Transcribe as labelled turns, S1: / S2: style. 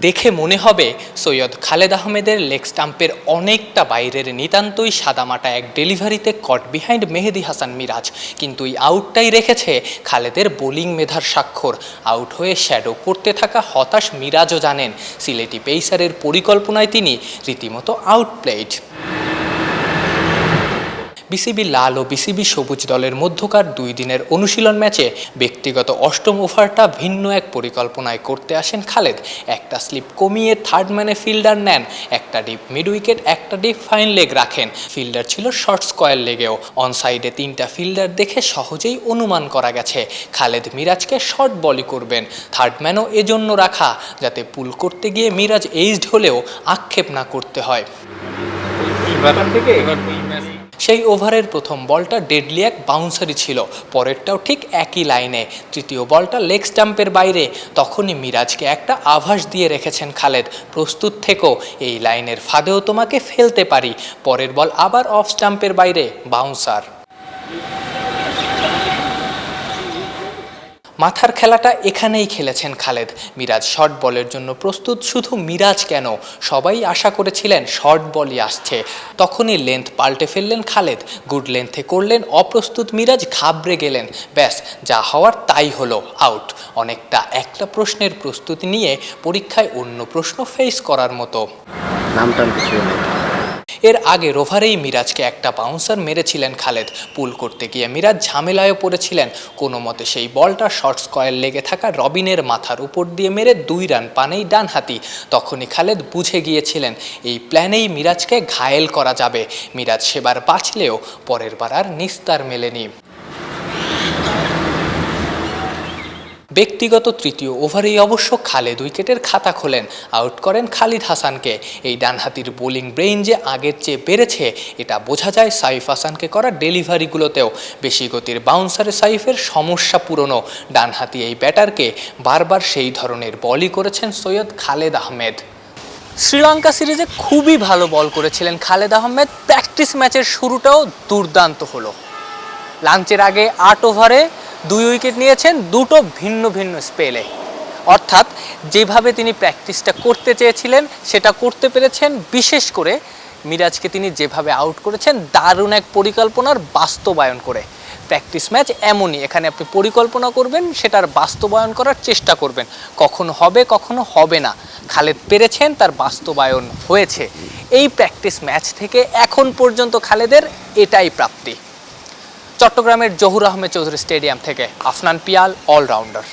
S1: দেখে মনে হবে সৈয়দ খালেদ আহমেদের লেগ স্টাম্পের অনেকটা বাইরের নিতান্তই সাদামাটা এক ডেলিভারিতে কট বিহাইন্ড মেহেদী হাসান মিরাজ, কিন্তু এই আউটটাই রেখেছে খালেদের বোলিং মেধার স্বাক্ষর। আউট হয়ে শ্যাডো করতে থাকা হতাশ মিরাজও জানেন সিলেটি পেসারের পরিকল্পনায় তিনি রীতিমতো আউটপ্লেড। বিসিবি লাল ও বিসিবি সবুজ দলের মধ্যকার 2 দিনের অনুশীলন ম্যাচে ব্যক্তিগত অষ্টম ওভারটা ভিন্ন এক পরিকল্পনায় করতে আসেন খালেদ। একটা স্লিপ কমিয়ে থার্ড ম্যানে ফিল্ডার নেন, একটা ডিপ মিড উইকেট, একটা ডিপ ফাইন লেগ রাখেন। ফিল্ডার ছিল শর্ট স্কোয়ার লেগেও। অন সাইডে 3টা ফিল্ডার দেখে সহজেই অনুমান করা গেছে খালেদ মিরাজকে শর্ট বলই করবেন। থার্ড ম্যানও এজন্য রাখা যাতে পুল করতে গিয়ে মিরাজ এইজড হলেও আক্ষেপ না করতে হয়। সেই ওভারের প্রথম বলটা ডেডলি এক বাউন্সারই ছিল, পরেরটাও ঠিক একই লাইনে। তৃতীয় বলটা লেগ স্টাম্পের বাইরে। তখনই মিরাজকে একটা আভাস দিয়ে রেখেছেন খালেদ, প্রস্তুত থেকো, এই লাইনের ফাঁদেও তোমাকে ফেলতে পারি। পরের বল আবার অফ স্টাম্পের বাইরে, বাউন্সার। মাথার খেলাটা এখানেই খেলেছেন খালেদ। মিরাজ শর্ট বলের জন্য প্রস্তুত, শুধু মিরাজ কেন, সবাই আশা করেছিলেন শর্ট বলই আসছে। তখনই লেন্থ পাল্টে ফেললেন খালেদ, গুড লেন্থে করলেন অপ্রস্তুত মিরাজ, ঘাবড়ে গেলেন। ব্যাস, যা হওয়ার তাই হলো, আউট। অনেকটা একটা প্রশ্নের প্রস্তুতি নিয়ে পরীক্ষায় অন্য প্রশ্ন ফেস করার মতো। এর আগের ওভারেই মিরাজকে একটা বাউন্সার মেরেছিলেন খালেদ। পুল করতে গিয়ে মিরাজ ঝামেলায় পড়েছিলেন। কোনো মতে সেই বলটা শর্ট স্কোয়ার লেগে থাকা রবিনের মাথার উপর দিয়ে মেরে 2 রান পানেই ডানহাতি। তখনই খালেদ বুঝে গিয়েছিলেন এই প্ল্যানেই মিরাজকে ঘায়েল করা যাবে। মিরাজ সেবার বাঁচলেও পরের বার আর নিস্তার মেলেনি। ব্যক্তিগত তৃতীয় ওভারেই অবশ্য খালেদ উইকেটের খাতা খোলেন, আউট করেন খালিদ হাসানকে। এই ডানহাতির বোলিং ব্রেইন যে আগের চেয়ে বেড়েছে এটা বোঝা যায় সাইফ হাসানকে করা ডেলিভারিগুলোতেও। বেশি গতির বাউন্সারে সাইফের সমস্যা পুরনো। ডানহাতি এই ব্যাটারকে বারবার সেই ধরনের বলই করেছেন সৈয়দ খালেদ আহমেদ। শ্রীলঙ্কা সিরিজে খুবই ভালো বল করেছিলেন খালেদ আহমেদ। প্র্যাকটিস ম্যাচের শুরুটাও দুর্দান্ত হলো। লাঞ্চের আগে 8 ওভারে 2 উইকেট নিয়েছেন, দুটো ভিন্ন ভিন্ন স্পেলে। অর্থাৎ যেভাবে তিনি প্র্যাকটিসটা করতে চেয়েছিলেন সেটা করতে পেরেছেন। বিশেষ করে মিরাজকে তিনি যেভাবে আউট করেছেন, দারুণ এক পরিকল্পনার বাস্তবায়ন করে। প্র্যাকটিস ম্যাচ এমনই, এখানে আপনি পরিকল্পনা করবেন, সেটার বাস্তবায়ন করার চেষ্টা করবেন। কখনো হবে, কখনো হবে না। খালেদ পেরেছেন, তার বাস্তবায়ন হয়েছে। এই প্র্যাকটিস ম্যাচ থেকে এখন পর্যন্ত খালেদের এটাই প্রাপ্তি। চট্টগ্রামের জহুর আহমেদ চৌধুরী স্টেডিয়াম থেকে আফনান পিয়াল, অলরাউন্ডার।